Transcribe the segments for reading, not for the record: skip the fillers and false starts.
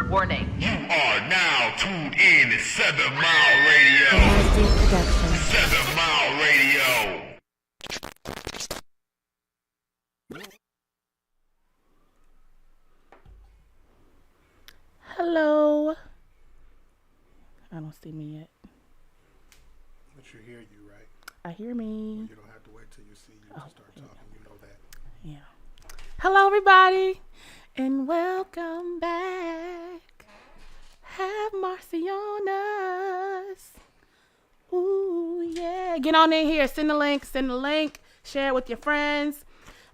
Warning. You are now tuned in to 7 Mile Radio. 7 Mile Radio. Hello. I don't see me yet. But you hear you, right? I hear me. Well, you don't have to wait till you see you to start talking. You know that. Yeah. Hello, everybody, and welcome back. Have Marci on us. Ooh, yeah. Get on in here. Send the link. Share it with your friends.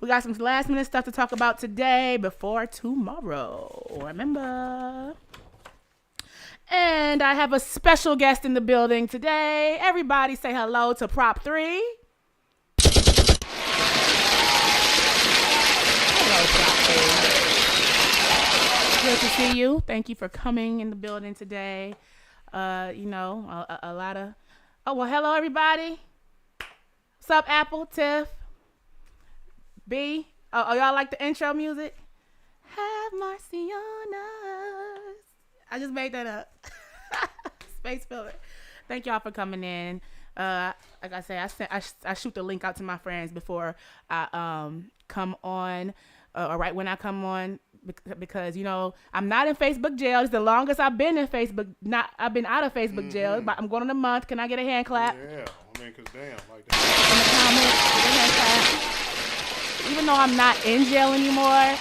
We got some last minute stuff to talk about today before tomorrow. Remember. And I have a special guest in the building today. Everybody say hello to Prop 3. Hello, Prop 3. Good to see you. Thank you for coming in the building today. A lot of... Oh, well, hello, everybody. What's up, Apple, Tiff, B? Oh, y'all like the intro music? Have Marci on us. I just made that up. Space filler. Thank y'all for coming in. Like I said, I shoot the link out to my friends before I come on, or right when I come on, because I'm not in Facebook jail. It's the longest I've been in Facebook. I've been out of Facebook jail. But I'm going on a month. Can I get a hand clap? Yeah, I mean, 'cause damn, like that. In the comments, get a hand clap. Even though I'm not in jail anymore,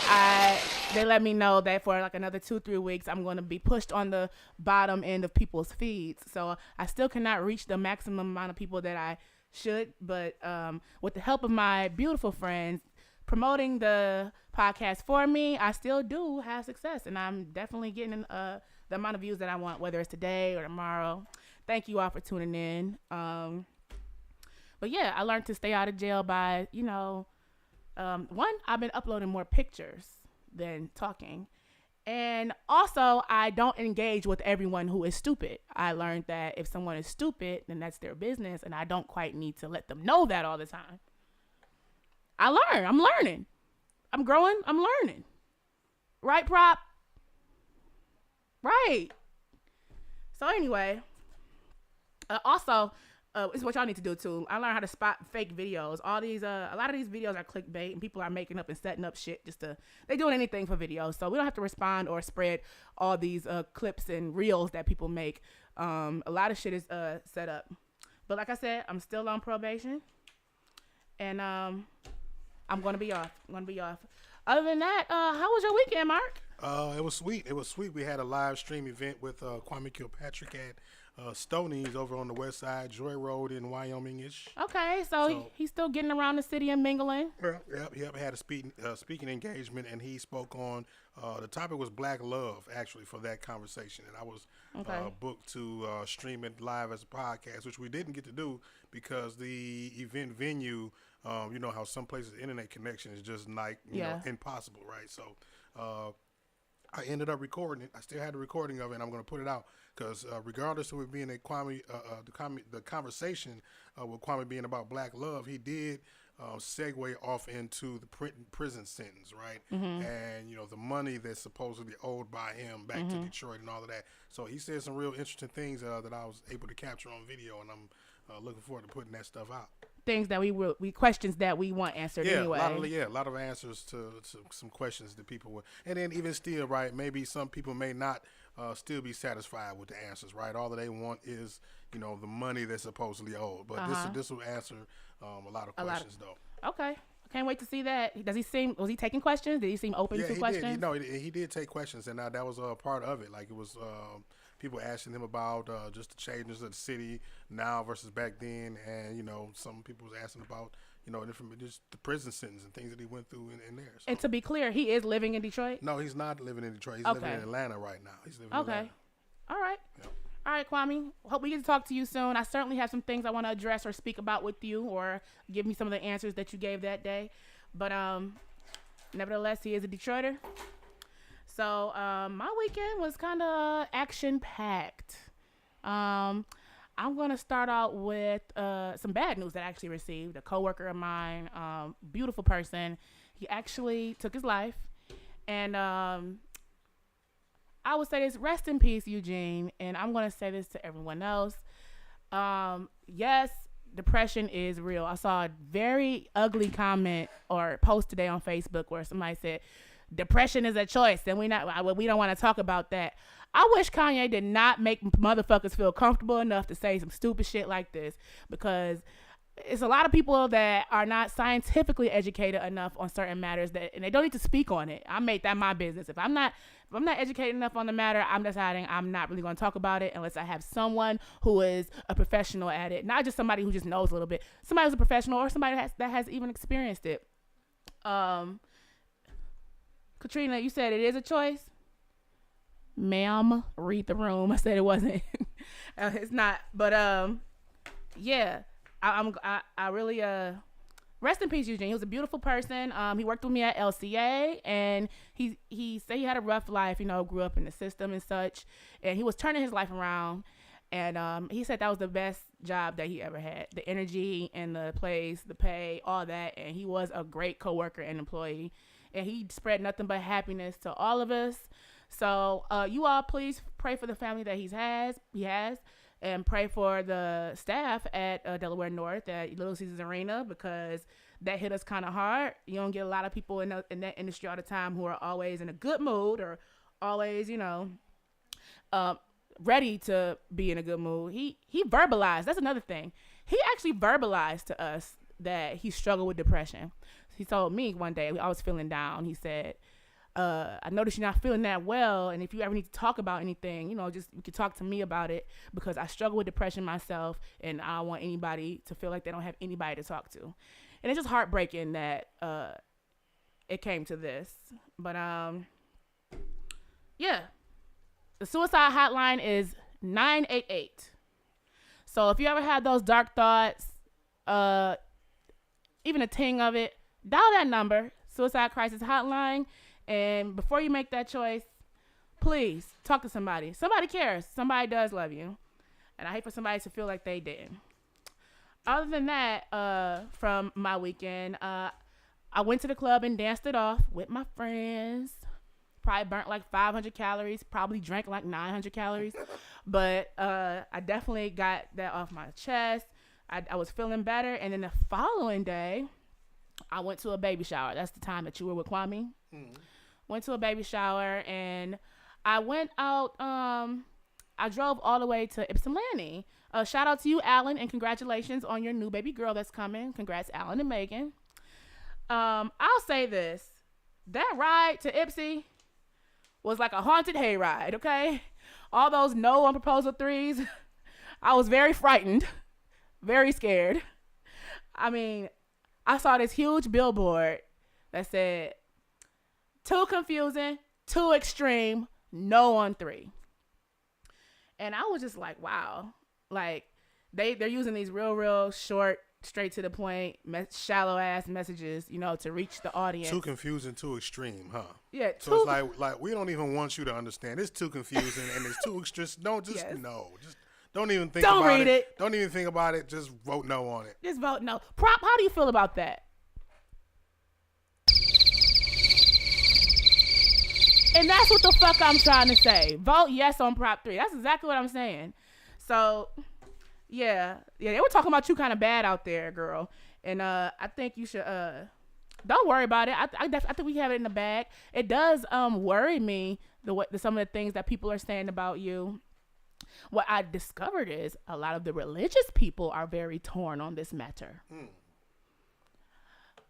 they let me know that for like another 2-3 weeks, I'm going to be pushed on the bottom end of people's feeds. So I still cannot reach the maximum amount of people that I should. But with the help of my beautiful friends promoting the podcast for me, I still do have success. And I'm definitely getting the amount of views that I want, whether it's today or tomorrow. Thank you all for tuning in. But yeah, I learned to stay out of jail by, one, I've been uploading more pictures than talking. And also, I don't engage with everyone who is stupid. I learned that if someone is stupid, then that's their business, and I don't quite need to let them know that all the time. I'm learning. I'm growing, I'm learning. Right, Prop? Right. So anyway, also, it's what y'all need to do too. I learned how to spot fake videos. All these, a lot of these videos are clickbait, and people are making up and setting up shit they doing anything for videos. So we don't have to respond or spread all these clips and reels that people make. A lot of shit is set up. But like I said, I'm still on probation, and I'm gonna be off. Other than that, how was your weekend, Mark? It was sweet. We had a live stream event with Kwame Kilpatrick at Stoney's over on the west side, Joy Road in Wyoming-ish. Okay, so he's still getting around the city and mingling. Yep. Had a speaking engagement, and he spoke on the topic was Black Love, actually, for that conversation. And I was booked to stream it live as a podcast, which we didn't get to do because the event venue, you know how some places internet connection is just like impossible, right? So I ended up recording it. I still had the recording of it, and I'm going to put it out because regardless of it being the conversation with Kwame being about Black love, he did segue off into the prison sentence, right? Mm-hmm. And, the money that's supposedly owed by him back to Detroit and all of that. So he said some real interesting things that I was able to capture on video, and I'm looking forward to putting that stuff out. Things that we questions that we want answered anyway. A lot of answers to some questions that people would, and then even still, right? Maybe some people may not still be satisfied with the answers, right? All that they want is, the money that's supposedly owed. But this will answer a lot of questions, though. Okay, I can't wait to see that. Was he taking questions? Did he seem open to questions? He did take questions, and that was a part of it. Like it was. People asking him about just the changes of the city now versus back then, and some people was asking about different just the prison sentence and things that he went through in there. So. And to be clear, he is living in Detroit. No, he's not living in Detroit. He's living in Atlanta right now. He's living in Atlanta. All right. Yep. All right, Kwame. Hope we get to talk to you soon. I certainly have some things I want to address or speak about with you, or give me some of the answers that you gave that day. But nevertheless, he is a Detroiter. So my weekend was kind of action-packed. I'm going to start out with some bad news that I actually received. A coworker of mine, beautiful person, he actually took his life. And I would say this: rest in peace, Eugene. And I'm gonna say this to everyone else. Yes, depression is real. I saw a very ugly comment or post today on Facebook where somebody said, "Depression is a choice, and we don't want to talk about that." I wish Kanye did not make motherfuckers feel comfortable enough to say some stupid shit like this, because it's a lot of people that are not scientifically educated enough on certain matters and they don't need to speak on it. I made that my business. If I'm not educated enough on the matter, I'm deciding I'm not really going to talk about it unless I have someone who is a professional at it, not just somebody who just knows a little bit. Somebody who's a professional or somebody that has even experienced it. Katrina, you said it is a choice. Ma'am, read the room. I said it wasn't. It's not. But yeah. I really rest in peace, Eugene. He was a beautiful person. He worked with me at LCA, and he said he had a rough life, grew up in the system and such, and he was turning his life around. And he said that was the best job that he ever had. The energy and the place, the pay, all that. And he was a great coworker and employee, and he spread nothing but happiness to all of us. So you all please pray for the family that he has. And pray for the staff at Delaware North at Little Caesars Arena, because that hit us kind of hard. You don't get a lot of people in that industry all the time who are always in a good mood or always, ready to be in a good mood. He verbalized. That's another thing. He actually verbalized to us that he struggled with depression. He told me one day I was feeling down. He said, I noticed you're not feeling that well, and if you ever need to talk about anything, just you can talk to me about it, because I struggle with depression myself, and I don't want anybody to feel like they don't have anybody to talk to. And it's just heartbreaking that it came to this. But yeah, the suicide hotline is 988. So if you ever had those dark thoughts, even a ting of it, dial that number, Suicide Crisis Hotline. And before you make that choice, please talk to somebody. Somebody cares. Somebody does love you. And I hate for somebody to feel like they didn't. Other than that, from my weekend, I went to the club and danced it off with my friends. Probably burnt like 500 calories. Probably drank like 900 calories. But I definitely got that off my chest. I was feeling better. And then the following day, I went to a baby shower. That's the time that you were with Kwame. Mm. Went to a baby shower, and I went out. I drove all the way to Ypsilanti. Shout out to you, Alan, and congratulations on your new baby girl that's coming. Congrats, Alan and Megan. I'll say this. That ride to Ipsy was like a haunted hayride, okay? All those no on proposal threes. I was very frightened, very scared. I mean, I saw this huge billboard that said, too confusing, too extreme, no on 3. And I was just like, wow. Like, they're using these real short, straight to the point, shallow ass messages, to reach the audience. Too confusing, too extreme, huh? Yeah. So it's like we don't even want you to understand. It's too confusing and it's too extreme. Just don't even think about it. Don't read it. Don't even think about it. Just vote no on it. Just vote no. Prop, how do you feel about that? And that's what the fuck I'm trying to say. Vote yes on Prop 3. That's exactly what I'm saying. So, yeah, they were talking about you kind of bad out there, girl. And I think you should, don't worry about it. I think we have it in the bag. It does worry me, some of the things that people are saying about you. What I discovered is a lot of the religious people are very torn on this matter.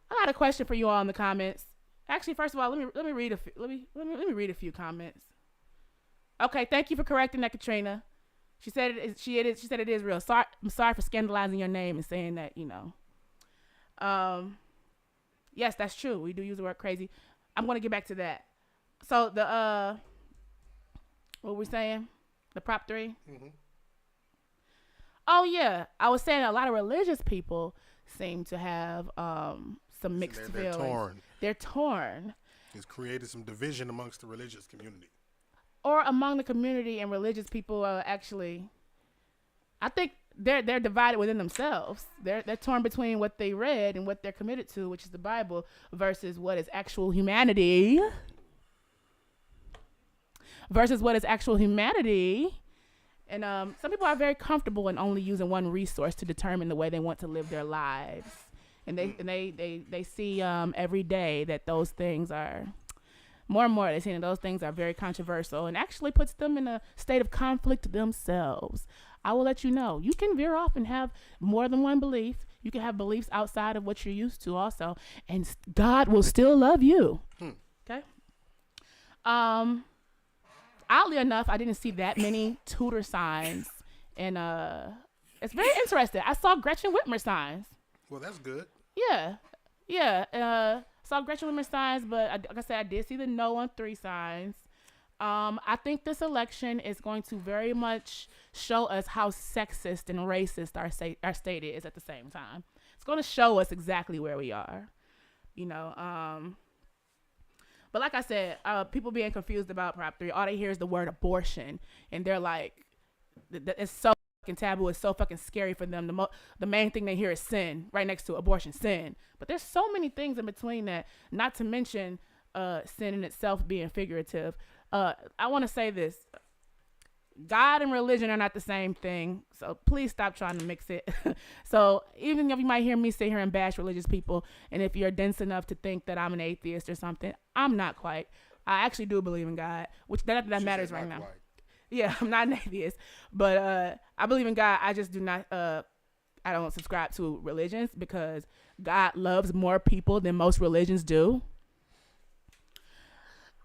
I got a question for you all in the comments. Actually, first of all, let me read a few comments. Okay, thank you for correcting that, Katrina. She said it is real. I'm sorry for scandalizing your name and saying that, Yes, that's true. We do use the word crazy. I'm going to get back to that. So the what were we saying? The Prop 3? Mm-hmm. Oh yeah, I was saying a lot of religious people seem to have some mixed feelings. They're torn. It's created some division amongst the religious community. Or among the community and religious people, actually. I think they're divided within themselves. They're torn between what they read and what they're committed to, which is the Bible, versus what is actual humanity. versus what is actual humanity. And some people are very comfortable in only using one resource to determine the way they want to live their lives. And they see every day that those things are more and more. They're seeing that those things are very controversial and actually puts them in a state of conflict themselves. I will let you know. You can veer off and have more than one belief. You can have beliefs outside of what you're used to also. And God will still love you. Okay? Oddly enough, I didn't see that many tutor signs. And it's very interesting. I saw Gretchen Whitmer signs. Well, that's good. Yeah. Saw Gretchen Whitmer signs, but like I said, I did see the no on 3 signs. I think this election is going to very much show us how sexist and racist our state is at the same time. It's going to show us exactly where we are, you know. But like I said, people being confused about Prop 3, all they hear is the word abortion, and they're like, it's so fucking taboo, it's so fucking scary for them. The main thing they hear is sin, right next to abortion, sin. But there's so many things in between that, not to mention sin in itself being figurative. I want to say this. God and religion are not the same thing, so please stop trying to mix it. So even if you might hear me sit here and bash religious people, and if you're dense enough to think that I'm an atheist or something, I'm not quite. I actually do believe in God, which that matters right now. Quite. Yeah, I'm not an atheist, but I believe in God. I just do not. I don't subscribe to religions because God loves more people than most religions do.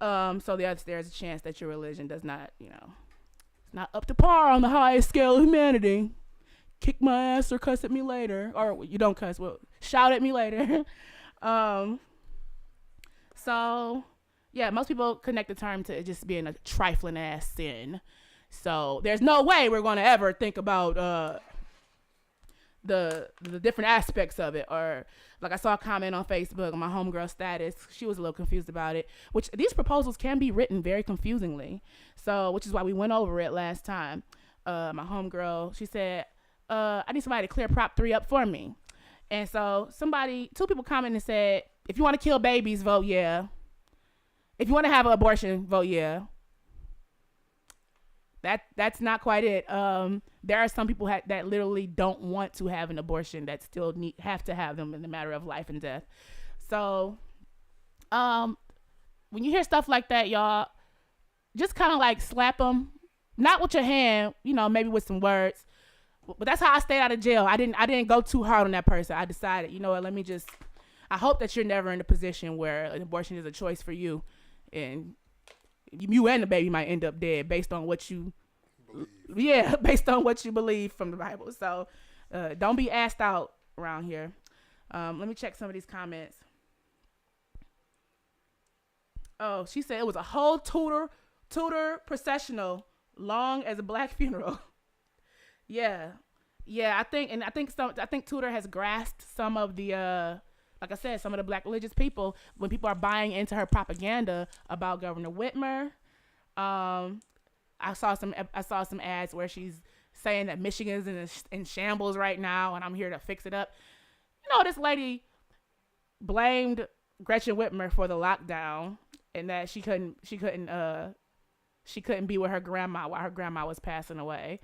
So there's a chance that your religion does not, not up to par on the highest scale of humanity. Kick my ass or cuss at me later. Or you don't cuss, well, shout at me later. So, yeah, most people connect the term to it just being a trifling ass sin. So there's no way we're going to ever think about the different aspects of it. Or like I saw a comment on Facebook on my homegirl status. She was a little confused about it, which these proposals can be written very confusingly. So, which is why we went over it last time. My homegirl, she said, I need somebody to clear Prop 3 up for me. And so two people commented and said, if you want to kill babies, vote yeah. If you want to have an abortion, vote yeah. That's not quite it. There are some people that literally don't want to have an abortion that still have to have them in the matter of life and death. So, when you hear stuff like that, y'all, just kind of like slap them, not with your hand, maybe with some words. But that's how I stayed out of jail. I didn't go too hard on that person. I decided, you know what? I hope that you're never in a position where an abortion is a choice for you, and you and the baby might end up dead based on what you believe from the Bible. So don't be asked out around here. Let me check some of these comments. Oh, she said it was a whole Tudor processional long as a black funeral. Yeah, I think Tudor has grasped some of the like I said, some of the black religious people, when people are buying into her propaganda about Governor Whitmer. I saw some ads where she's saying that Michigan's in shambles right now, and I'm here to fix it up. This lady blamed Gretchen Whitmer for the lockdown, and that she couldn't be with her grandma while her grandma was passing away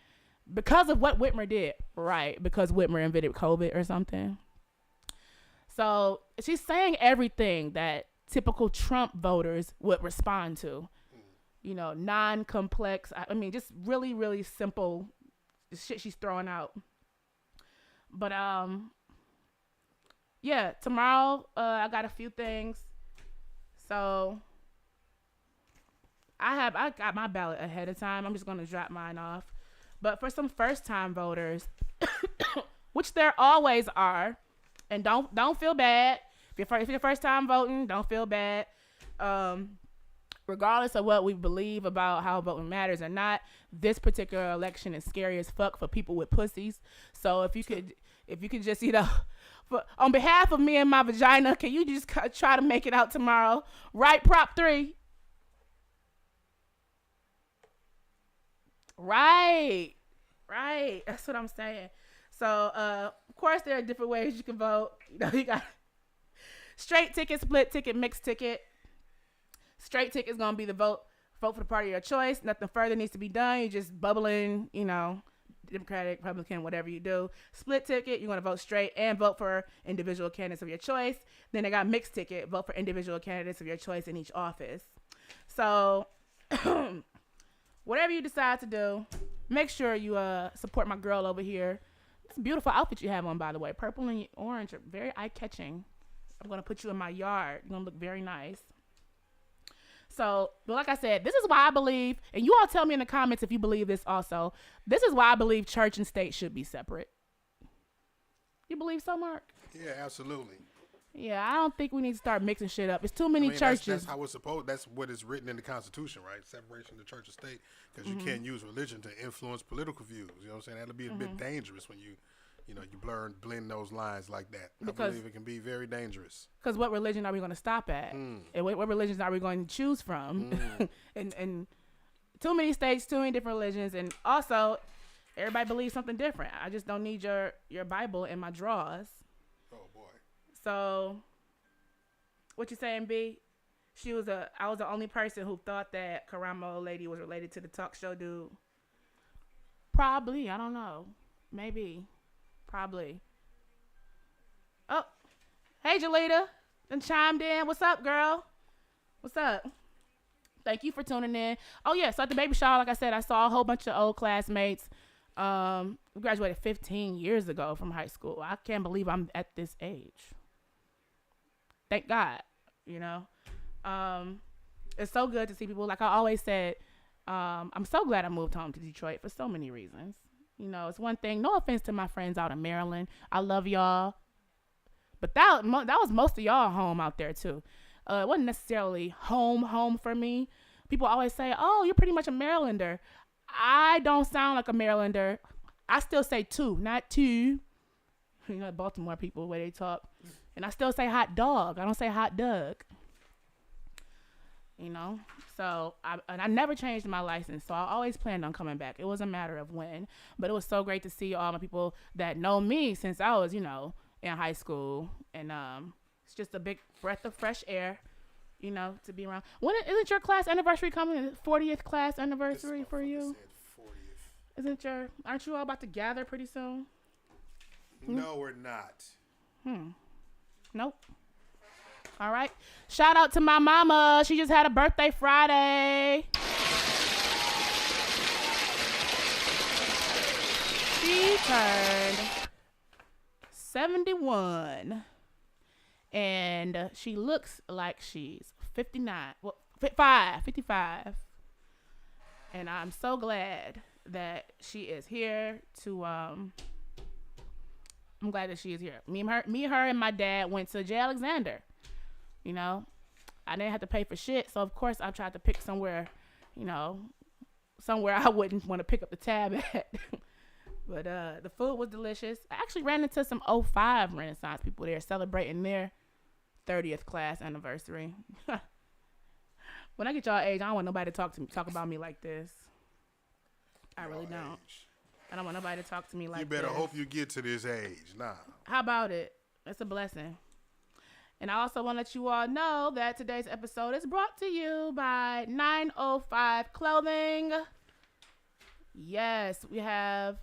because of what Whitmer did, right? Because Whitmer invented COVID or something. So she's saying everything that typical Trump voters would respond to, non-complex. I mean, just really, really simple shit she's throwing out. But yeah, tomorrow I got a few things. So I got my ballot ahead of time. I'm just gonna drop mine off. But for some first-time voters, which there always are. And don't feel bad. If you're first time voting, don't feel bad. Regardless of what we believe about how voting matters or not, this particular election is scary as fuck for people with pussies. So if you could just, on behalf of me and my vagina, can you just try to make it out tomorrow? Right, Prop 3. Right. That's what I'm saying. So, of course, there are different ways you can vote. You got straight ticket, split ticket, mixed ticket. Straight ticket is going to be the vote Vote for the party of your choice. Nothing further needs to be done. You just bubbling, Democratic, Republican, whatever you do. Split ticket, you're going to vote straight and vote for individual candidates of your choice. Then they got mixed ticket, vote for individual candidates of your choice in each office. So whatever you decide to do, make sure you support my girl over here. It's a beautiful outfit you have on, by the way. Purple and orange are very eye-catching. I'm going to put you in my yard. You're going to look very nice. So, but like I said, this is why I believe, and you all tell me in the comments if you believe this also, this is why I believe church and state should be separate. You believe so, Mark? Yeah, absolutely. Yeah, I don't think we need to start mixing shit up. It's too many churches. That's how it's supposed. That's what is written in the Constitution, right? Separation of church and state, because you can't use religion to influence political views. You know what I'm saying? That'll be a bit dangerous when you blend those lines like that. I believe it can be very dangerous. Because what religion are we going to stop at? And what religions are we going to choose from? and too many states, too many different religions, and also everybody believes something different. I just don't need your Bible in my drawers. Oh boy. So, what you saying, B? I was the only person who thought that Karamo old lady was related to the talk show dude. Probably, I don't know. Maybe. Probably. Oh, hey, Jalita. Then chimed in. What's up, girl? What's up? Thank you for tuning in. Oh, yeah. So at the baby shower, like I said, I saw a whole bunch of old classmates. We graduated 15 years ago from high school. I can't believe I'm at this age. Thank God, It's so good to see people. Like I always said, I'm so glad I moved home to Detroit for so many reasons. It's one thing. No offense to my friends out in Maryland. I love y'all. But that was most of y'all home out there, too. It wasn't necessarily home for me. People always say, oh, you're pretty much a Marylander. I don't sound like a Marylander. I still say two, not two. Baltimore people, the way they talk. And I still say hot dog. I don't say hot dog. So I never changed my license, so I always planned on coming back. It was a matter of when, but it was so great to see all my people that know me since I was, in high school, and it's just a big breath of fresh air, to be around. When isn't your class anniversary coming? The 40th class anniversary for you? Aren't you all about to gather pretty soon? No, we're not. Nope. All right. Shout out to my mama. She just had a birthday Friday. She turned 71. And she looks like she's 59. Well, 55. And I'm so glad that she is here to I'm glad that she is here. Me, her, and my dad went to J. Alexander. I didn't have to pay for shit, so of course I tried to pick somewhere, somewhere I wouldn't want to pick up the tab at. But the food was delicious. I actually ran into some 05 Renaissance people there celebrating their 30th class anniversary. When I get y'all age, I don't want nobody to talk about me like this. I really don't. I don't want nobody to talk to me like this. You better hope you get to this age. Nah. How about it? It's a blessing. And I also want to let you all know that today's episode is brought to you by 905 Clothing. Yes, we have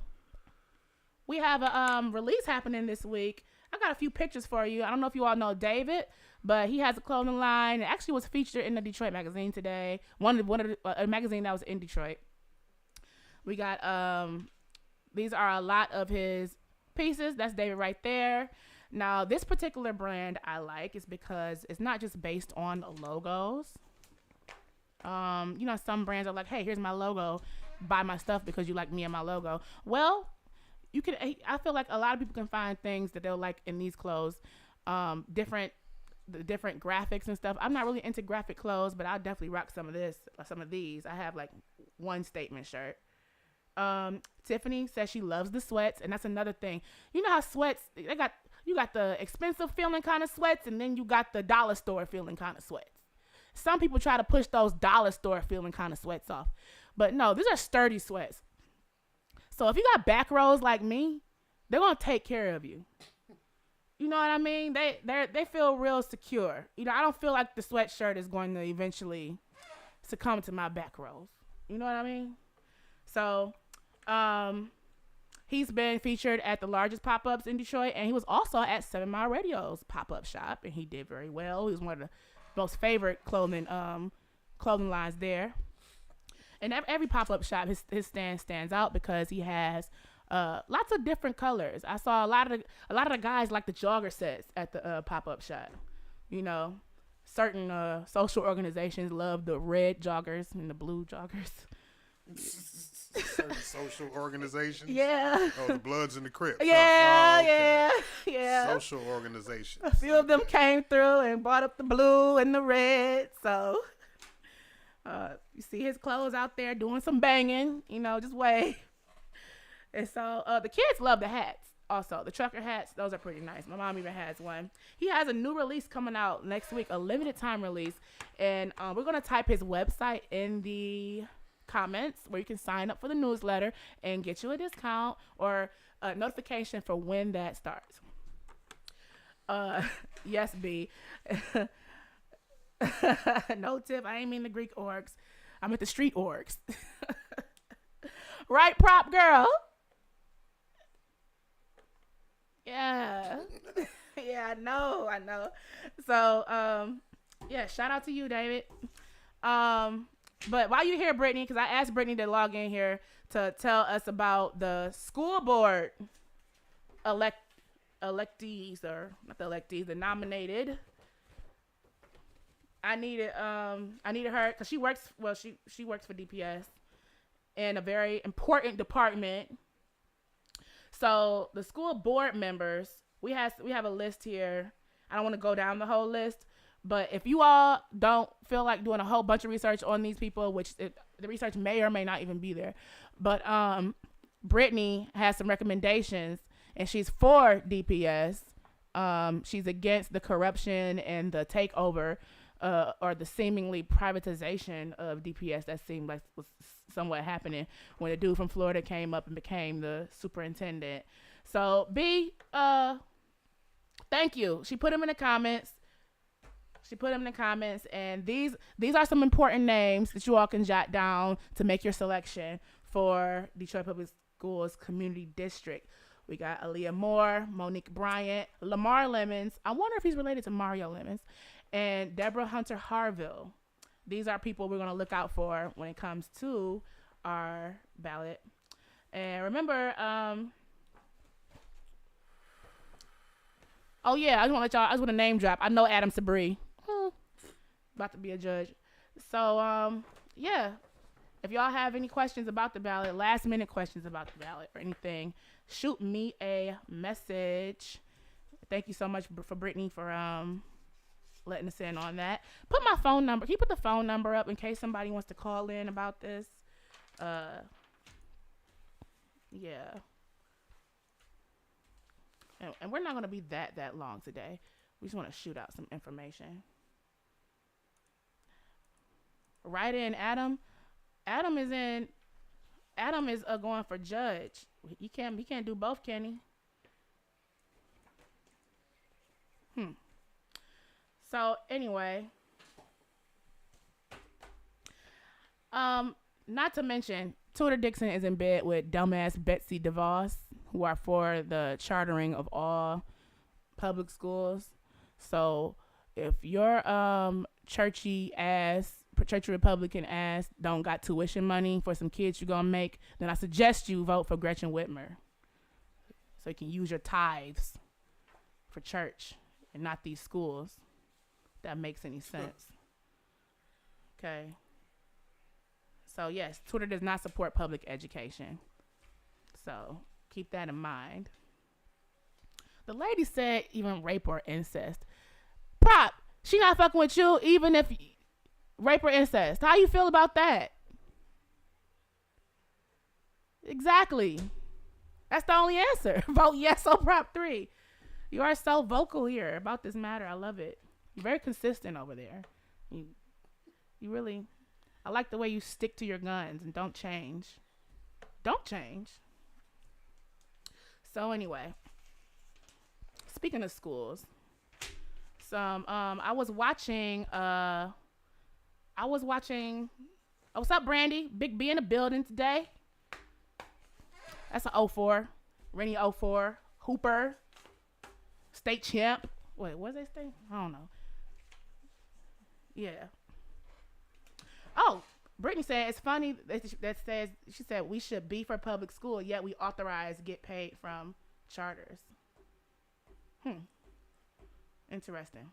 a release happening this week. I got a few pictures for you. I don't know if you all know David, but he has a clothing line. It actually was featured in the Detroit magazine today. One of a magazine that was in Detroit. We got these are a lot of his pieces. That's David right there. Now, this particular brand I like is because it's not just based on logos. Some brands are like, hey, here's my logo. Buy my stuff because you like me and my logo. Well, I feel like a lot of people can find things that they'll like in these clothes. Different graphics and stuff. I'm not really into graphic clothes, but I'll definitely rock some of these. I have like one statement shirt. Tiffany says she loves the sweats, and that's another thing. You know how sweats, you got the expensive feeling kind of sweats, and then you got the dollar store feeling kind of sweats. Some people try to push those dollar store feeling kind of sweats off. But no, these are sturdy sweats. So if you got back rows like me, they're going to take care of you. You know what I mean? They feel real secure. I don't feel like the sweatshirt is going to eventually succumb to my back rolls. You know what I mean? So, he's been featured at the largest pop-ups in Detroit, and he was also at 7 Mile Radio's pop-up shop, and he did very well. He was one of the most favorite clothing lines there. And every pop-up shop, his stand stands out because he has lots of different colors. I saw a lot of the guys like the jogger sets at the pop-up shop. You know, certain social organizations love the red joggers and the blue joggers. Certain social organizations. Yeah. Oh, the Bloods and the Crips. Yeah, oh, okay. yeah. Social organizations. A few of them came through and brought up the blue and the red. So, you see his clothes out there doing some banging. You know, just wait. And so, the kids love the hats. Also, the trucker hats, those are pretty nice. My mom even has one. He has a new release coming out next week, a limited time release. And we're going to type his website in the comments where you can sign up for the newsletter and get you a discount or a notification for when that starts. Yes, B. No tip. I ain't mean the Greek orgs. I meant the street orgs. Right, prop girl? Yeah. Yeah, I know. So, yeah, shout out to you, David. But while you're here, Brittany, because I asked Brittany to log in here to tell us about the school board electees, or not the electees, the nominated. I needed her because she works for DPS in a very important department. So the school board members, we have a list here. I don't want to go down the whole list, but if you all don't feel like doing a whole bunch of research on these people, the research may or may not even be there, but Brittany has some recommendations, and she's for DPS. She's against the corruption and the takeover or the seemingly privatization of DPS that seemed like was somewhat happening when a dude from Florida came up and became the superintendent. So B, thank you. She put him in the comments. And these are some important names that you all can jot down to make your selection for Detroit Public Schools Community District. We got Aaliyah Moore, Monique Bryant, Lamar Lemons. I wonder if he's related to Mario Lemons, and Deborah Hunter Harville. These are people we're going to look out for when it comes to our ballot. And remember, oh yeah, I just want to name drop. I know Adam Sabri. About to be a judge. So, yeah. If y'all have any questions about the ballot, last minute questions about the ballot or anything, shoot me a message. Thank you so much for Brittany for letting us in on that. Put my phone number. Can you put the phone number up in case somebody wants to call in about this? Yeah. And we're not going to be that long today. We just want to shoot out some information. Write in Adam. Adam is going for judge. He can't do both, can he? So anyway, not to mention, Tudor Dixon is in bed with dumbass Betsy DeVos, who are for the chartering of all public schools. So if your churchy Republican ass don't got tuition money for some kids you're gonna make, then I suggest you vote for Gretchen Whitmer, so you can use your tithes for church and not these schools. If that makes any sense. Okay. So yes, Twitter does not support public education. So keep that in mind. The lady said even rape or incest. Prop, she not fucking with you even if rape or incest. How you feel about that? Exactly. That's the only answer. Vote yes on Prop 3. You are so vocal here about this matter. I love it. You're very consistent over there. You really, I like the way you stick to your guns and don't change. Don't change. So anyway, speaking of schools, I was watching I was watching. Oh, what's up, Brandy? Big B in the building today. That's an 04. Rennie 04. Hooper. State champ. Wait, what's that state? I don't know. Yeah. Oh, Brittany said it's funny that says she said we should be for public school, yet we authorize get paid from charters. Interesting.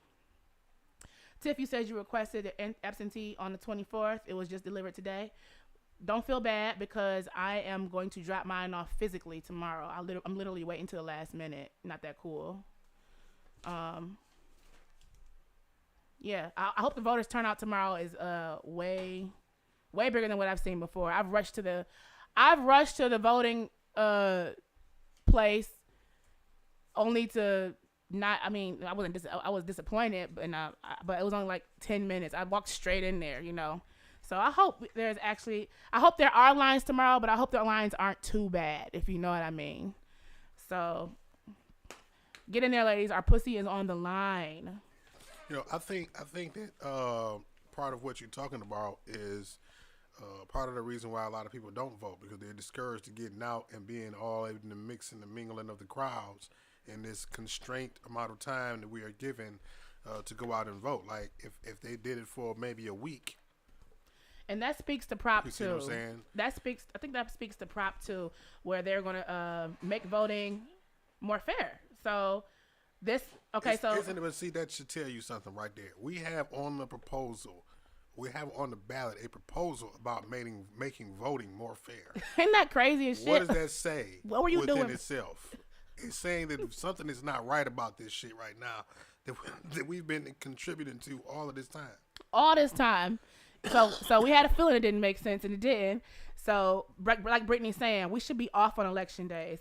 Tiff, you said you requested an absentee on the 24th. It was just delivered today. Don't feel bad because I am going to drop mine off physically tomorrow. I'm literally waiting till the last minute. Not that cool. Yeah, I hope the voters turnout tomorrow is way bigger than what I've seen before. I've rushed to the voting place only to not. I mean, I was disappointed, but it was only like 10 minutes. I walked straight in there, you know. So I hope I hope there are lines tomorrow, but I hope the lines aren't too bad, if you know what I mean. So get in there, ladies. Our pussy is on the line. You know, I think that part of what you're talking about is part of the reason why a lot of people don't vote, because they're discouraged to getting out and being all in the mix and the mingling of the crowds in this constrained amount of time that we are given to go out and vote. Like if they did it for maybe a week. And that speaks to Prop 2. You see what I'm saying? I think that speaks to Prop 2, where they're going to make voting more fair. So Isn't it, but see, that should tell you something right there. We have on the ballot a proposal about making voting more fair. Ain't that crazy as shit? What does that say? What were you within doing? Itself? It's saying that if something is not right about this shit right now that we've been contributing to all of this time. All this time. So we had a feeling it didn't make sense, and it didn't. So like Brittany's saying, we should be off on election days.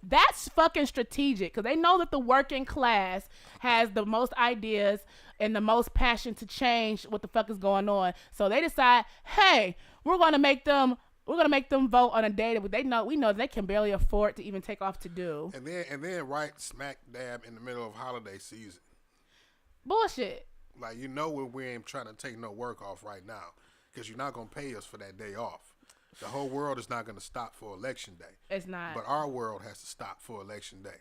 That's fucking strategic, because they know that the working class has the most ideas and the most passion to change what the fuck is going on. So they decide, hey, we're gonna make them vote on a day that we know they can barely afford to even take off to do. And then right smack dab in the middle of holiday season. Bullshit. Like, you know, we ain't trying to take no work off right now, because you're not gonna pay us for that day off. The whole world is not going to stop for election day. It's not. But our world has to stop for election day.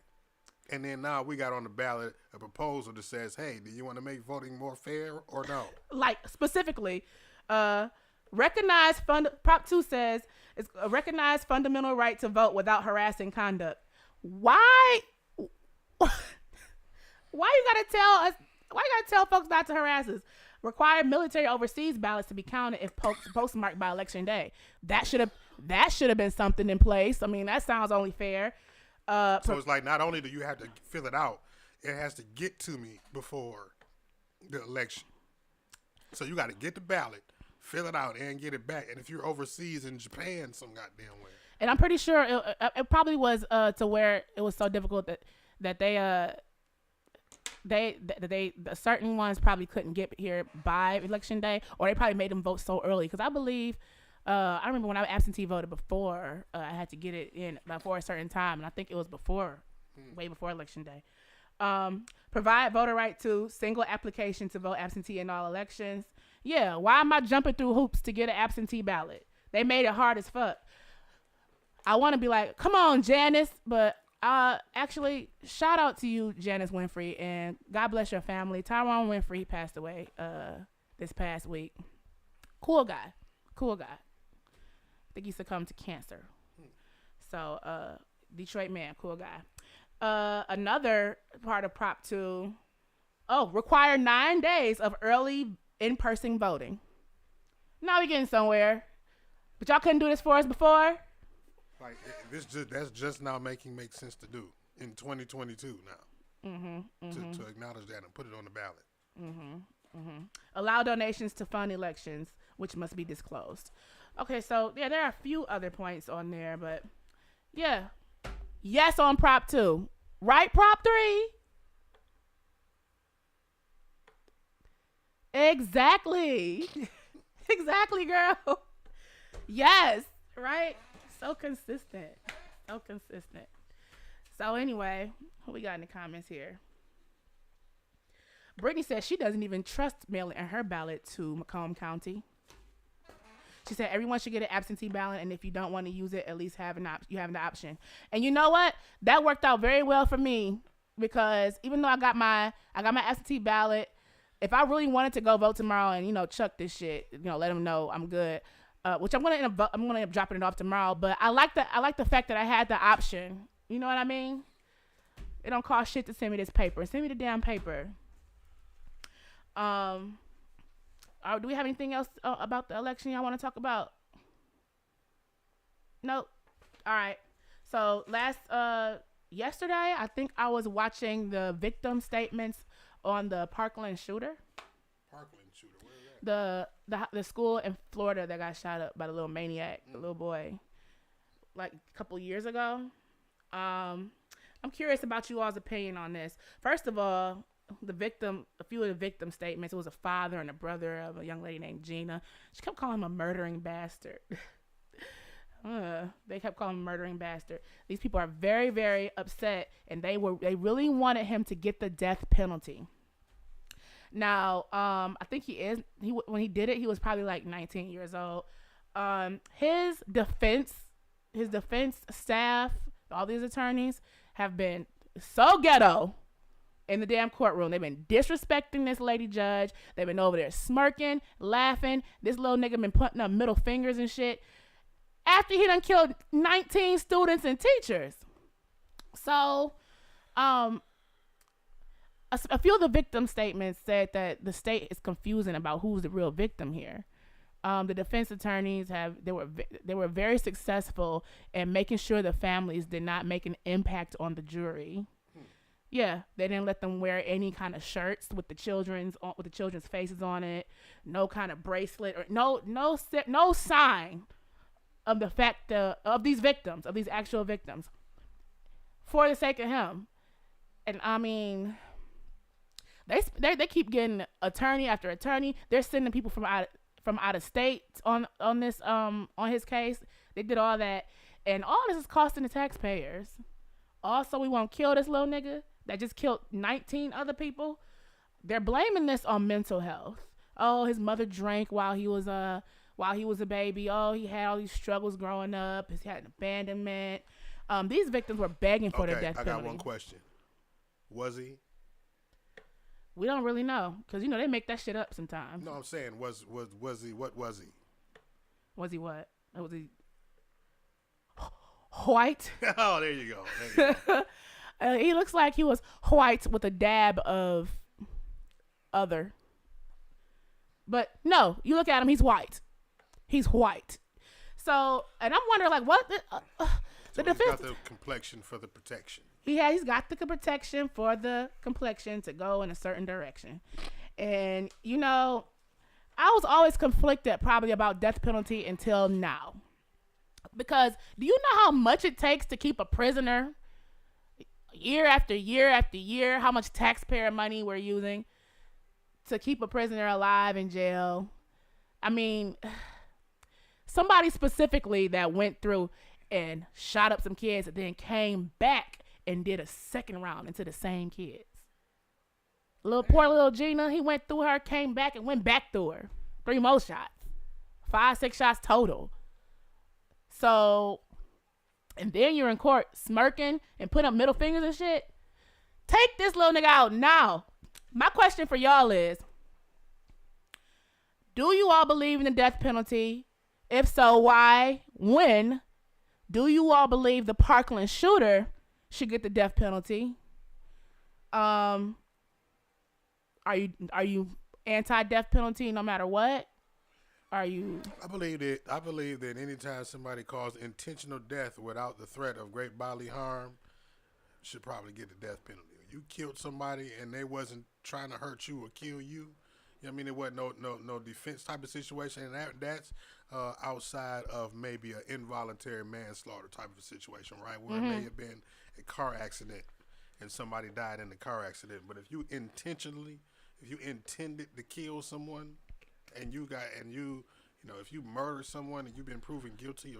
And then now we got on the ballot a proposal that says, hey, do you want to make voting more fair or no? Like, specifically, Prop 2 says, it's a recognized fundamental right to vote without harassing conduct. Why you gotta tell folks not to harass us? Require military overseas ballots to be counted if postmarked by election day. That should have been something in place. I mean, that sounds only fair. So it's like, not only do you have to fill it out, it has to get to me before the election. So you got to get the ballot, fill it out, and get it back. And if you're overseas in Japan, some goddamn way. And I'm pretty sure it probably was to where it was so difficult that certain ones probably couldn't get here by election day, or they probably made them vote so early. Because I believe, I remember when I absentee voted before, I had to get it in before a certain time, and I think it was way before election day. Provide voter right to single application to vote absentee in all elections. Yeah, why am I jumping through hoops to get an absentee ballot? They made it hard as fuck. I want to be like, come on, Janice, but actually, shout out to you, Janice Winfrey, and God bless your family. Tyrone Winfrey passed away this past week. Cool guy. I think he succumbed to cancer. So, Detroit man, cool guy. Another part of Prop 2, require 9 days of early in-person voting. Now we getting somewhere. But y'all couldn't do this for us before? Like, that's just now make sense to do in 2022 now. To acknowledge that and put it on the ballot. Allow donations to fund elections, which must be disclosed. Okay, so yeah, there are a few other points on there, but yeah. Yes on Prop 2. Right, Prop 3? Exactly. Exactly, girl. Yes, right? So consistent. So anyway, what we got in the comments here? Brittany said she doesn't even trust mailing her ballot to Macomb County. She said everyone should get an absentee ballot, and if you don't want to use it, at least you have the option. And you know what? That worked out very well for me because even though I got my absentee ballot, if I really wanted to go vote tomorrow and chuck this shit, let them know I'm good, which I'm gonna end up dropping it off tomorrow. But I like the fact that I had the option. You know what I mean? It don't cost shit to send me this paper. Send me the damn paper. Do we have anything else about the election y'all want to talk about? Nope. All right. So yesterday, I think I was watching the victim statements on the Parkland shooter. Parkland shooter, where is that? The school in Florida that got shot up by the little maniac, the little boy, like a couple years ago. I'm curious about you all's opinion on this. First of all, a few of the victim statements, it was a father and a brother of a young lady named Gina. She kept calling him a murdering bastard. They kept calling him a murdering bastard. These people are very, very upset, and they really wanted him to get the death penalty. Now, I think when he did it, he was probably like 19 years old. His defense staff, all these attorneys have been so ghetto in the damn courtroom. They've been disrespecting this lady judge. They've been over there smirking, laughing. This little nigga been putting up middle fingers and shit after he done killed 19 students and teachers. So, a few of the victim statements said that the state is confusing about who's the real victim here. The defense attorneys they were very successful in making sure the families did not make an impact on the jury. Yeah, they didn't let them wear any kind of shirts with the children's faces on it, no kind of bracelet or no sign of the fact of these actual victims, for the sake of him. And I mean, they keep getting attorney after attorney. They're sending people from out of state on his case. They did all that, and all this is costing the taxpayers. Also, we won't kill this little nigga that just killed 19 other people. They're blaming this on mental health. Oh, his mother drank while he was a baby. Oh, he had all these struggles growing up. He had abandonment. These victims were begging for their death penalty. I got one question. Was he? We don't really know because they make that shit up sometimes. No, I'm saying was he? What was he? Was he what? Was he white? Oh, there you go. He looks like he was white with a dab of other. But no, you look at him, he's white. He's white. So, and I'm wondering, like, what the defense? He's got the complexion for the protection. He's got the protection for the complexion to go in a certain direction. And, I was always conflicted probably about death penalty until now. Because do you know how much it takes to keep a prisoner year after year after year? How much taxpayer money we're using to keep a prisoner alive in jail? I mean, somebody specifically that went through and shot up some kids and then came back and did a second round into the same kids. Poor little Gina, he went through her, came back and went back through her. 3 more shots. 5, 6 shots total. So, and then you're in court smirking and putting up middle fingers and shit. Take this little nigga out now. My question for y'all is, do you all believe in the death penalty? If so, why? When? Do you all believe the Parkland shooter should get the death penalty? Are you anti-death penalty no matter what? Are you? I believe that anytime somebody caused intentional death without the threat of great bodily harm, should probably get the death penalty. You killed somebody and they wasn't trying to hurt you or kill you. I mean, it wasn't no defense type of situation, and that's outside of maybe an involuntary manslaughter type of a situation, right? Where it may have been a car accident and somebody died in the car accident. But if you intended to kill someone, and if you murder someone and you've been proven guilty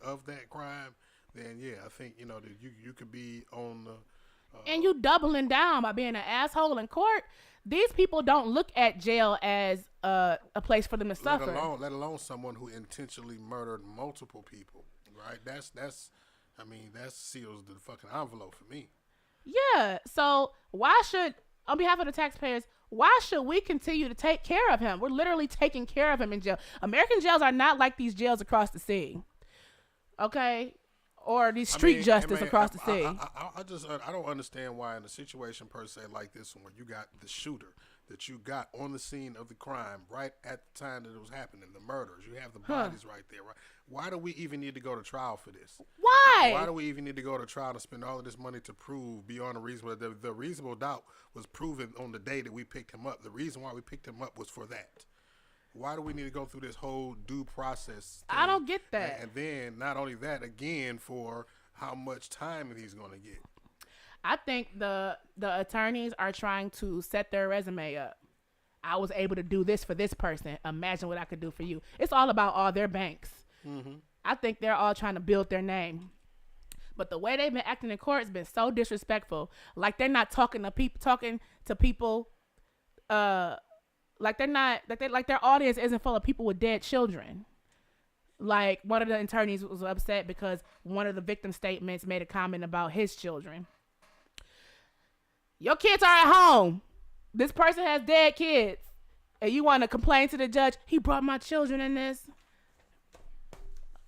of that crime, then yeah, I think that you could be on And you doubling down by being an asshole in court. These people don't look at jail as a place for them to suffer. Let alone someone who intentionally murdered multiple people, right? I mean, that seals the fucking envelope for me. Yeah. So why should, on behalf of the taxpayers, why should we continue to take care of him? We're literally taking care of him in jail. American jails are not like these jails across the sea. Okay? Or these street justice across the sea. I don't understand why in a situation per se like this one, where you got the shooter that you got on the scene of the crime right at the time that it was happening, the murders, you have the bodies right there, right? Why do we even need to go to trial for this? Why? Why do we even need to go to trial to spend all of this money to prove beyond a reasonable, the reasonable doubt was proven on the day that we picked him up. The reason why we picked him up was for that. Why do we need to go through this whole due process thing? I don't get that. And then not only that, again, for how much time he's going to get. I think the attorneys are trying to set their resume up. I was able to do this for this person. Imagine what I could do for you. It's all about all their banks. Mm-hmm. I think they're all trying to build their name. But the way they've been acting in court has been so disrespectful. Like they're not talking to people, like they're not, like their audience isn't full of people with dead children. Like one of the attorneys was upset because one of the victim statements made a comment about his children. Your kids are at home. This person has dead kids. And you want to complain to the judge, he brought my children in this.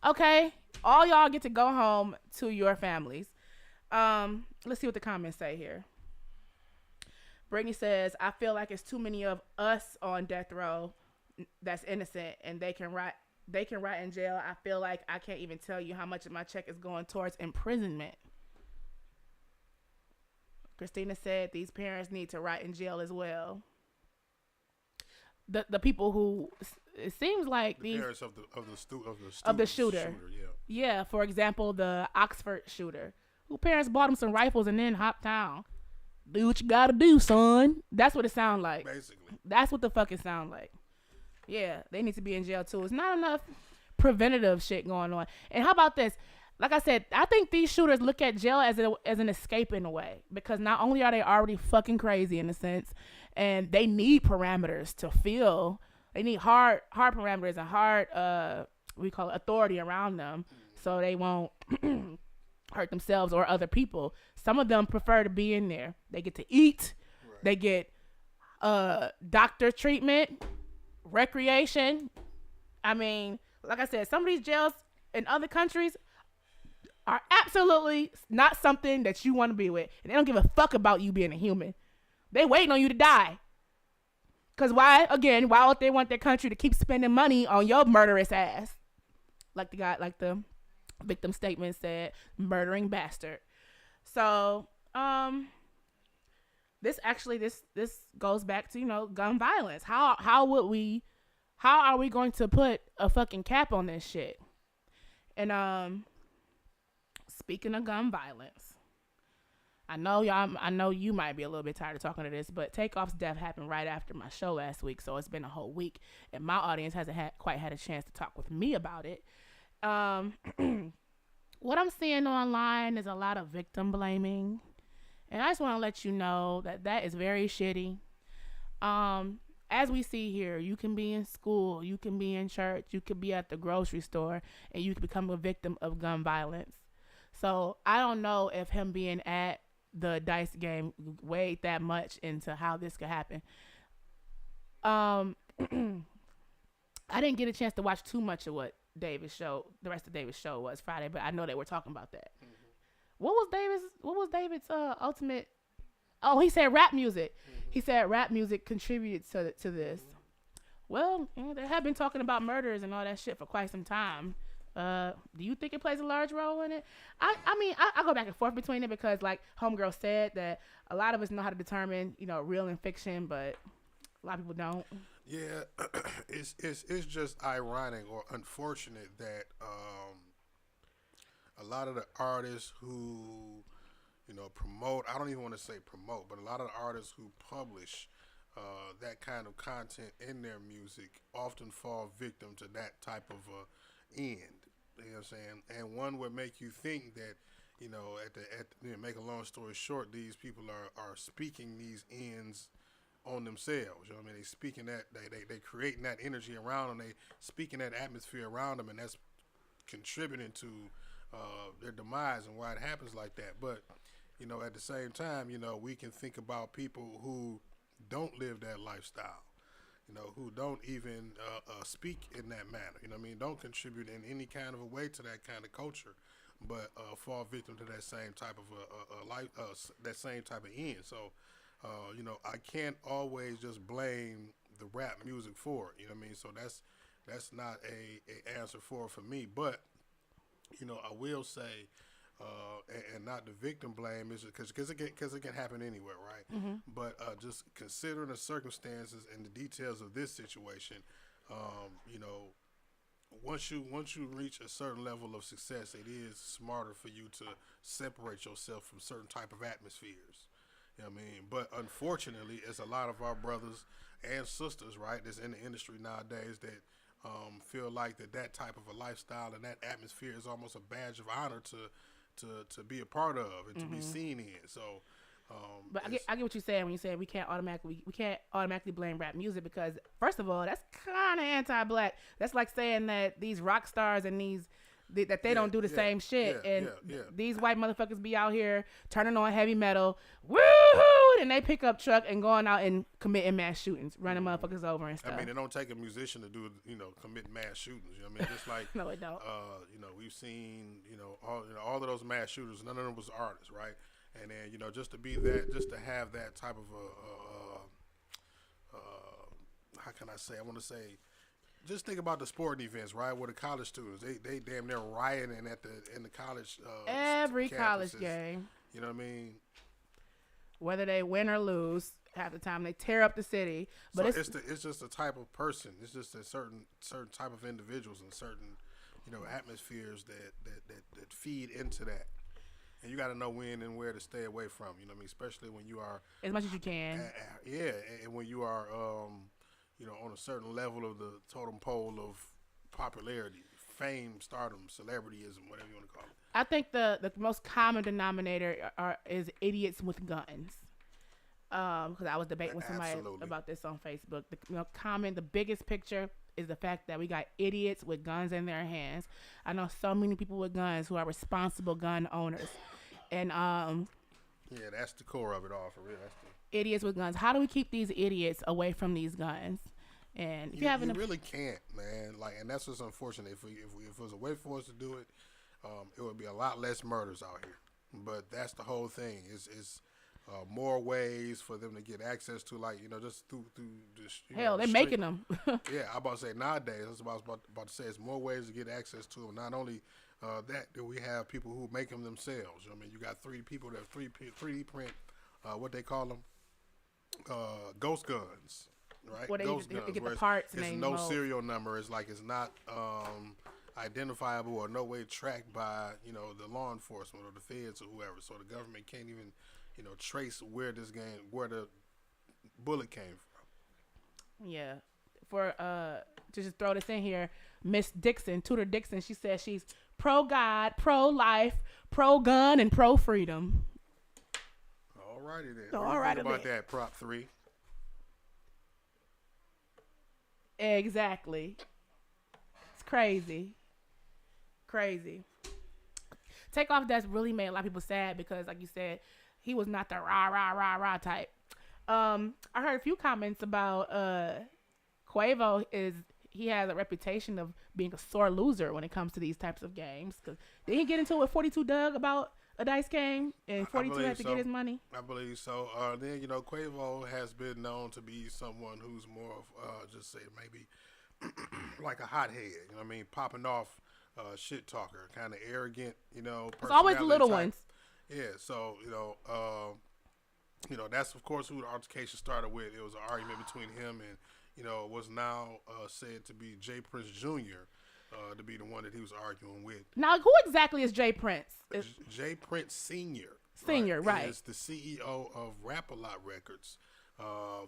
Okay. All y'all get to go home to your families. Let's see what the comments say here. Brittany says, I feel like it's too many of us on death row that's innocent and they can rot in jail. I feel like I can't even tell you how much of my check is going towards imprisonment. Christina said these parents need to rot in jail as well. The people who, it seems like the these parents of the shooter. Yeah, for example, the Oxford shooter, who parents bought him some rifles and then hopped town. Do what you gotta do, son. That's what it sounds like. Basically. That's what the fuck it sounds like. Yeah, they need to be in jail too. It's not enough preventative shit going on. And how about this? Like I said, I think these shooters look at jail as an escape in a way. Because not only are they already fucking crazy in a sense, and they need parameters to feel. They need hard parameters and hard, we call it authority around them. So they won't hurt themselves or other people. Some of them prefer to be in there. They get to eat. Right. They get doctor treatment, recreation. I mean, like I said, some of these jails in other countries are absolutely not something that you want to be with. And they don't give a fuck about you being a human. They waiting on you to die. Because why would they want their country to keep spending money on your murderous ass? Like the victim statement said, murdering bastard. So, this goes back to, gun violence. How are we going to put a fucking cap on this shit? And, speaking of gun violence, I know you might be a little bit tired of talking to this, but Takeoff's death happened right after my show last week, so it's been a whole week, and my audience hasn't quite had a chance to talk with me about it. What I'm seeing online is a lot of victim blaming, and I just want to let you know that is very shitty. As we see here, you can be in school, you can be in church, you could be at the grocery store, and you can become a victim of gun violence. So I don't know if him being at the dice game weighed that much into how this could happen. I didn't get a chance to watch too much of what the rest of David's show was Friday, but I know they were talking about that. Mm-hmm. What was David's ultimate? Oh, he said rap music. Mm-hmm. He said rap music contributed to this. Mm-hmm. Well, they have been talking about murders and all that shit for quite some time. Do you think it plays a large role in it? I mean, I go back and forth between it because, like Homegirl said, that a lot of us know how to determine, real and fiction, but a lot of people don't. Yeah, it's just ironic or unfortunate that a lot of the artists who, promote, I don't even want to say promote, but a lot of the artists who publish that kind of content in their music often fall victim to that type of end. You know what I'm saying? And one would make you think that make a long story short, these people are speaking these ends on themselves. You know what I mean? They speaking that they creating that energy around them. They speaking that atmosphere around them, and that's contributing to their demise and why it happens like that. But at the same time, we can think about people who don't live that lifestyle. Who don't even speak in that manner. You know what I mean? Don't contribute in any kind of a way to that kind of culture, but fall victim to that same type of that same type of end. So, I can't always just blame the rap music for it. You know what I mean? So that's not a answer for me. But I will say, and not the victim blame, is because it can happen anywhere, right? Mm-hmm. But just considering the circumstances and the details of this situation, once you reach a certain level of success, it is smarter for you to separate yourself from certain type of atmospheres. You know what I mean? But unfortunately, it's a lot of our brothers and sisters, right, that's in the industry nowadays that feel like that type of a lifestyle and that atmosphere is almost a badge of honor to be a part of and to be seen in. So, but I get what you're saying when you say we can't automatically blame rap music, because first of all, that's kind of anti-black. That's like saying that these rock stars and that they don't do the same shit, and these white motherfuckers be out here turning on heavy metal, woohoo, and they pick up truck and going out and committing mass shootings, running motherfuckers over and stuff. I mean, it don't take a musician to do, commit mass shootings. You know what I mean? Just like no, it don't. We've seen, all of those mass shooters. None of them was artists, right? And then, just to be that, just to have that type of how can I say? I want to say. Just think about the sporting events, right? Where the college students, they damn near rioting in the college. Every campuses. college game. You know what I mean? Whether they win or lose, half the time they tear up the city. But so it's just a type of person. It's just a certain type of individuals and certain, atmospheres that feed into that. And you got to know when and where to stay away from. You know what I mean? Especially when you are as much as you can. And when you are. On a certain level of the totem pole of popularity, fame, stardom, celebrityism, whatever you want to call it. I think the most common denominator is idiots with guns. Because I was debating with somebody about this on Facebook. The biggest picture is the fact that we got idiots with guns in their hands. I know so many people with guns who are responsible gun owners, and that's the core of it all, for real. That's idiots with guns. How do we keep these idiots away from these guns? And if you really can't, man. And that's what's unfortunate. If it was a way for us to do it, it would be a lot less murders out here. But that's the whole thing. Is more ways for them to get access to, just through just hell, they're making them. Yeah, I'm about to say nowadays. That's what I was about to say. It's more ways to get access to them. Not only that we have people who make them themselves. I mean, you got 3 people that 3D print what they call them. Ghost guns, right? Ghost guns. Get the parts. It's no serial number. It's not identifiable or no way tracked by the law enforcement or the feds or whoever. So the government can't even trace where the bullet came from. Yeah. For to just throw this in here, Miss Dixon, Tudor Dixon, she says she's pro God, pro life, pro gun, and pro freedom. Alrighty then. What do you think about that, Prop 3? Exactly. It's crazy. Takeoff that's really made a lot of people sad because, like you said, he was not the rah type. I heard a few comments about Quavo he has a reputation of being a sore loser when it comes to these types of games. Cause did he get into it with 42 Doug about a dice game and 42 had to get his money? I believe so. Then Quavo has been known to be someone who's more of just say maybe like a hothead. You know what I mean? Popping off, shit talker, kind of arrogant. It's always the little ones. Yeah. So that's of course who the altercation started with. It was an argument between him and was now said to be Jay Prince Jr. To be the one that he was arguing with. Now, who exactly is Jay Prince? Jay Prince Sr. Right. He is the CEO of Rap-A-Lot Records.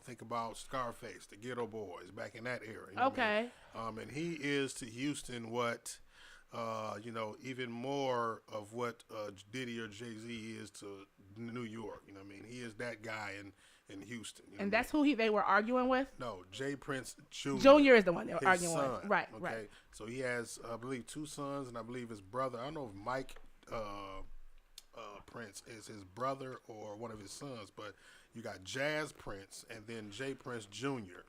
Think about Scarface, the Ghetto Boys, back in that era. Okay. And he is to Houston what you know, even more of what Diddy or Jay-Z is to New York. You know what I mean? He is that guy in Houston. You know And what I that's who they were arguing with? No, Jay Prince Jr. Junior is the one they were his arguing son, with. Right, okay? right. So he has, I believe, 2 sons, and I believe his brother. I don't know if Mike Prince is his brother or one of his sons, but you got Jazz Prince and then Jay Prince Jr.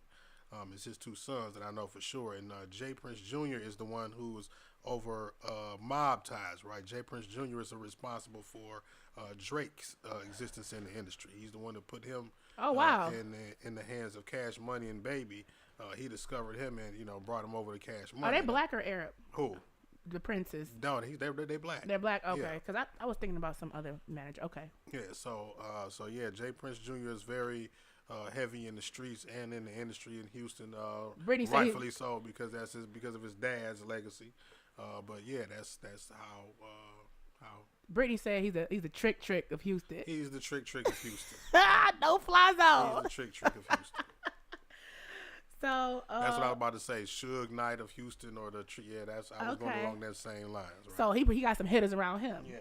Is his 2 sons that I know for sure. And Jay Prince Jr. is the one who's over mob ties, right? Jay Prince Jr. is responsible for Drake's existence in the industry. He's the one that put him Oh, wow. in the hands of Cash Money and Baby. He discovered him and, you know, brought him over to Cash Money. Are they black or Arab? Who? The princes. No, they black. They're black? Okay. Yeah. Because I was thinking about some other manager. Okay. Yeah, so yeah, Jay Prince Jr. is very heavy in the streets and in the industry in Houston. Brittany said rightfully so because because of his dad's legacy. But yeah, that's how Brittany said he's a trick of Houston. he's the trick of Houston. No fly He's zone. the trick of Houston. So That's what I was about to say. Suge Knight of Houston or the yeah. I was going Okay. along that same lines. Right? So he got some hitters around him. yeah,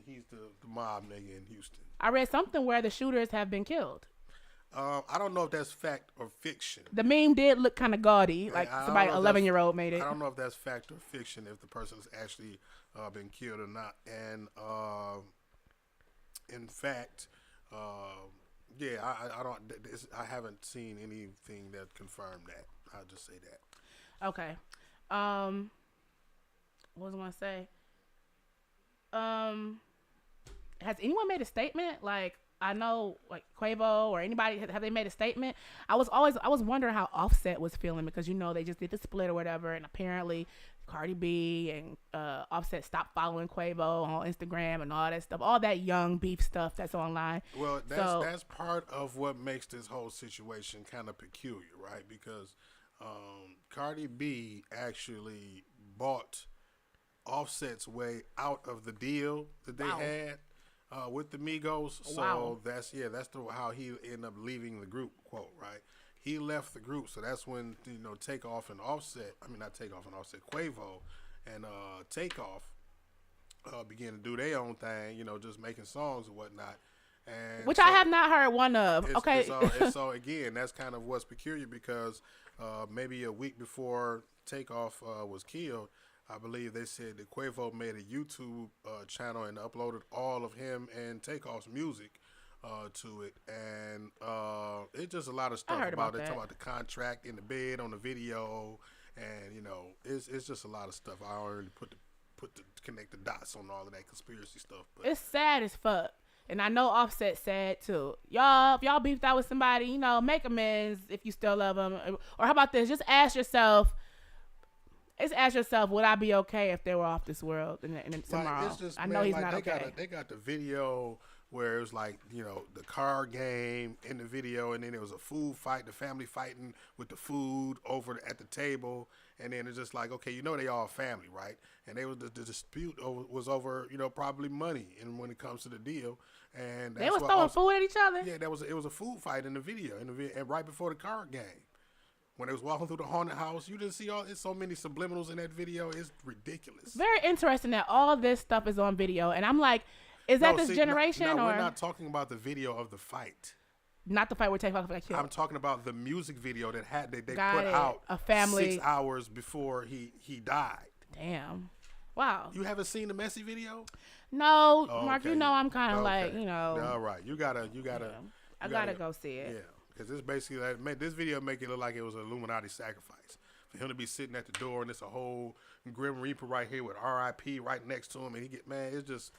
he's the mob nigga in Houston. I read something where the shooters have been killed. I don't know if that's fact or fiction. The meme did look kind of gaudy, like I don't somebody know if 11-year-old made it. I don't know if that's fact or fiction, if the person's actually been killed or not. And in fact, yeah, I don't. I haven't seen anything that confirmed that. I'll just say that. Okay. What was I gonna say? Has anyone made a statement? Like, I know, like Quavo or anybody, have they made a statement? I was wondering how Offset was feeling because, you know, they just did the split or whatever, and apparently Cardi B and Offset stopped following Quavo on Instagram and all that stuff, all that young beef stuff that's online. Well, that's part of what makes this whole situation kind of peculiar, right? Because Cardi B actually bought Offset's way out of the deal that they had with the Migos. So that's how he ended up leaving the group, quote, right? He left the group, so that's when, you know, Takeoff and Offset, Quavo and Takeoff began to do their own thing, you know, just making songs and whatnot. And Which so I have not heard one of. Okay. So again, that's kind of what's peculiar because maybe a week before Takeoff was killed, I believe they said that Quavo made a YouTube channel and uploaded all of him and Takeoff's music to it, and it's just a lot of stuff about it. Talking about the contract in the bed on the video, and you know, it's just a lot of stuff. I already put the connect the dots on all of that conspiracy stuff. But it's sad as fuck. And I know Offset's sad too. Y'all, if y'all beefed out with somebody, you know, make amends if you still love them. Or how about this? Just ask yourself, would I be okay if they were off this world and tomorrow? It's just, I know he's not okay. They got the video where it was like, you know, the card game in the video, and then there was a food fight, the family fighting with the food over at the table, and then it's just like, okay, you know, they all family, right? And they was the dispute was over, you know, probably money, and when it comes to the deal, and they was throwing food at each other. Yeah, it was a food fight in the video, and right before the card game. When they was walking through the haunted house, you didn't see there's so many subliminals in that video. It's ridiculous. Very interesting that all this stuff is on video. And I'm like, is that this generation? No, or we're not talking about the video of the fight. Not the fight where Takeoff got killed. I'm talking about the music video that they put it. out A family 6 hours before he died. Damn. Wow. You haven't seen the Messy video? No, Oh, Mark, okay. you know I'm kind of like, you know. All right. You gotta. I gotta go see it. Yeah. Because it's basically this video make it look like it was an Illuminati sacrifice. For him to be sitting at the door and it's a whole Grim Reaper right here with R.I.P. right next to him, and it's just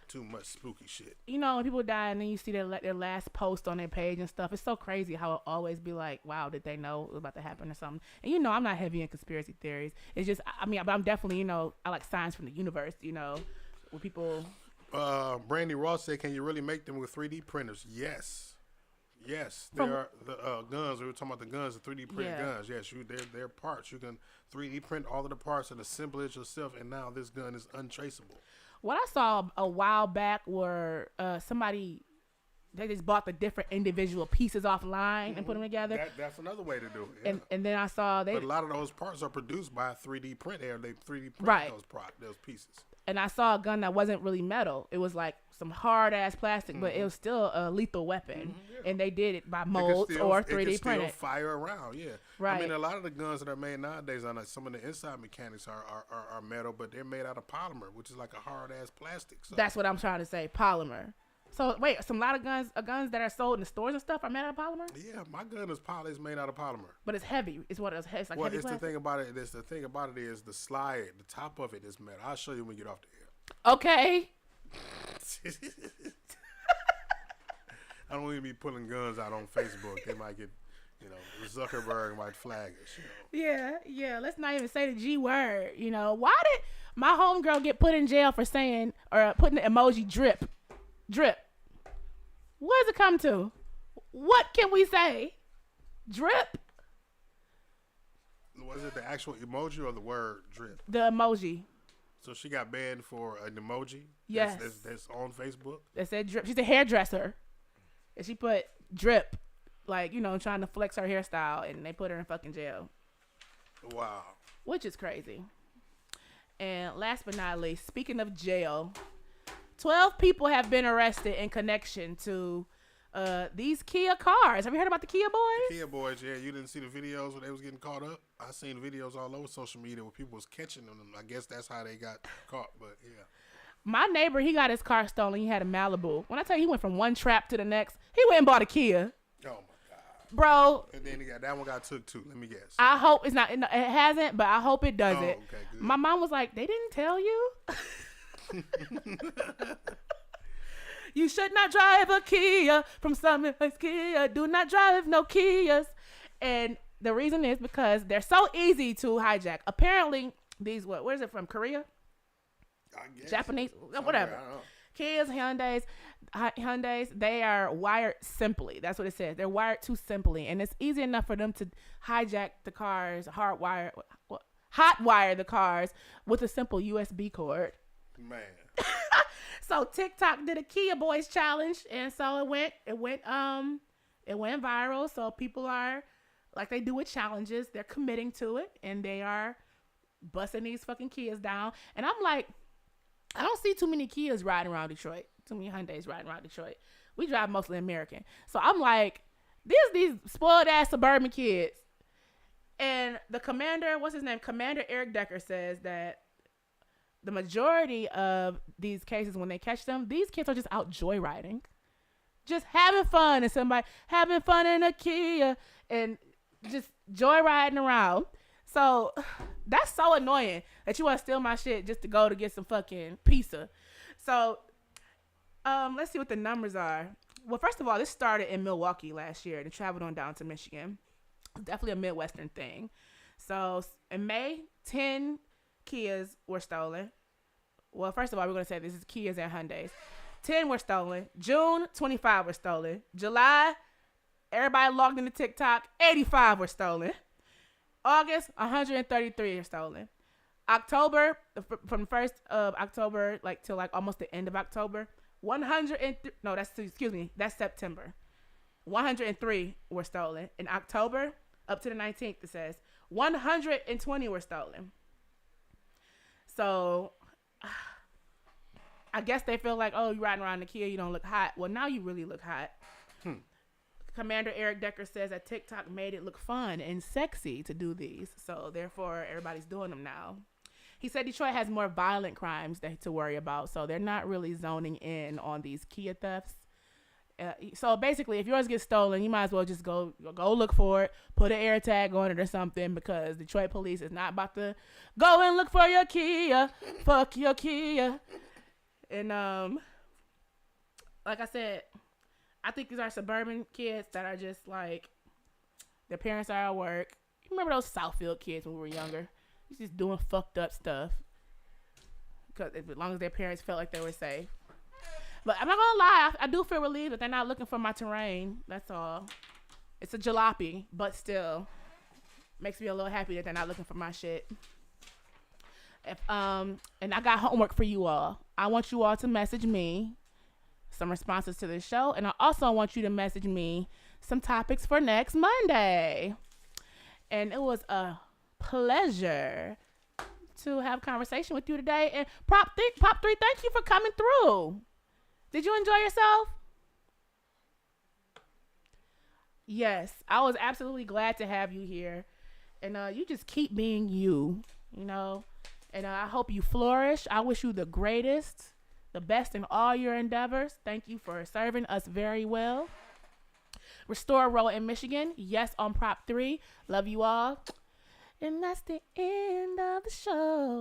too much spooky shit. You know, when people die and then you see their last post on their page and stuff, it's so crazy how it always be like, wow, did they know it was about to happen or something? And you know, I'm not heavy in conspiracy theories. It's just, I mean, but I'm definitely, you know, I like science from the universe, you know, where people. Brandy Ross said, can you really make them with 3D printers? Yes, there are the guns. We were talking about the guns, the 3D printed guns. Yes, they're parts. You can 3D print all of the parts and assemble it yourself, and now this gun is untraceable. What I saw a while back were somebody they just bought the different individual pieces offline and put them together. That's another way to do it. Yeah. And then I saw but a lot of those parts are produced by 3D print. They 3D print Right. those pieces. And I saw a gun that wasn't really metal. It was like some hard ass plastic, but it was still a lethal weapon. Yeah. And they did it by molds or 3D printed. Still fire around, yeah. Right. I mean, a lot of the guns that are made nowadays, some of the inside mechanics are metal, but they're made out of polymer, which is like a hard ass plastic. So. That's what I'm trying to say, polymer. So wait, a lot of guns that are sold in the stores and stuff are made out of polymer. Yeah, my gun is made out of polymer. But it's heavy. It's what it's like. Well, heavy it's plastic. The thing about it. The thing about it is the slide, the top of it is metal. I'll show you when we get off the air. Okay. I don't even be pulling guns out on Facebook. They might get, Zuckerberg might flag us. Yeah. Let's not even say the G word. Why did my homegirl get put in jail for saying or putting the emoji drip? What does it come to? What can we say? Drip? Was it the actual emoji or the word drip? The emoji. So she got banned for an emoji? Yes. That's on Facebook? That said drip. She's a hairdresser. And she put drip, like, trying to flex her hairstyle, and they put her in fucking jail. Wow. Which is crazy. And last but not least, speaking of jail, 12 people have been arrested in connection to these Kia cars. Have you heard about the Kia boys? Kia boys, yeah. You didn't see the videos when they was getting caught up? I seen videos all over social media where people was catching them. I guess that's how they got caught, but yeah. My neighbor, he got his car stolen. He had a Malibu. When I tell you he went from one trap to the next, he went and bought a Kia. Oh, my God. Bro. And then that one got took, too. Let me guess. I hope it's not. It hasn't, but I hope it does it. Okay, good. My mom was like, they didn't tell you? You should not drive a Kia from Summit Kia. Do not drive no Kias. And the reason is because they're so easy to hijack. Apparently, these, where is it from? Korea? I guess. Japanese? Somewhere, Whatever. I don't know. Kias, Hyundais, they are wired simply. That's what it says. They're wired too simply. And it's easy enough for them to hijack the cars, hot wire the cars with a simple USB cord. Man. So TikTok did a Kia Boys challenge, and so it went viral. So people are, like they do with challenges, they're committing to it, and they are busting these fucking Kias down. And I'm like, I don't see too many Kias riding around Detroit, too many Hyundais riding around Detroit. We drive mostly American. So I'm like, these spoiled ass suburban kids. And the commander, what's his name? Commander Eric Decker says that the majority of these cases, when they catch them, these kids are just out joyriding, just having fun, and somebody having fun in a Kia and just joyriding around. So that's so annoying that you want to steal my shit just to go to get some fucking pizza. So let's see what the numbers are. Well, first of all, this started in Milwaukee last year and it traveled on down to Michigan. Definitely a Midwestern thing. So in May, 10 Kias were stolen. Well, first of all, we're going to say this is Kias and Hyundais. 10 were stolen. June, 25 were stolen. July, everybody logged into TikTok, 85 were stolen. August, 133 are stolen. October, from the 1st of October, till almost the end of October, that's September. 103 were stolen. In October, up to the 19th, it says 120 were stolen. So I guess they feel like, oh, you riding around the Kia, you don't look hot. Well, now you really look hot. Commander Eric Decker says that TikTok made it look fun and sexy to do these. So therefore, everybody's doing them now. He said Detroit has more violent crimes to worry about. So they're not really zoning in on these Kia thefts. So basically, if yours gets stolen, you might as well just go look for it, put an air tag on it or something, because Detroit police is not about to go and look for your Kia. Fuck your Kia. And like I said, I think these are suburban kids that are just like, their parents are at work. You remember those Southfield kids when we were younger? He's just doing fucked up stuff. Because as long as their parents felt like they were safe. But I'm not gonna lie, I do feel relieved that they're not looking for my terrain. That's all. It's a jalopy, but still makes me a little happy that they're not looking for my shit. And I got homework for you all. I want you all to message me some responses to the show. And I also want you to message me some topics for next Monday. And it was a pleasure to have a conversation with you today. And Pop 3, thank you for coming through. Did you enjoy yourself? Yes, I was absolutely glad to have you here. And you just keep being you, you know. And I hope you flourish. I wish you the greatest, the best in all your endeavors. Thank you for serving us very well. Restore Roll in Michigan. Yes, on Prop 3. Love you all. And that's the end of the show.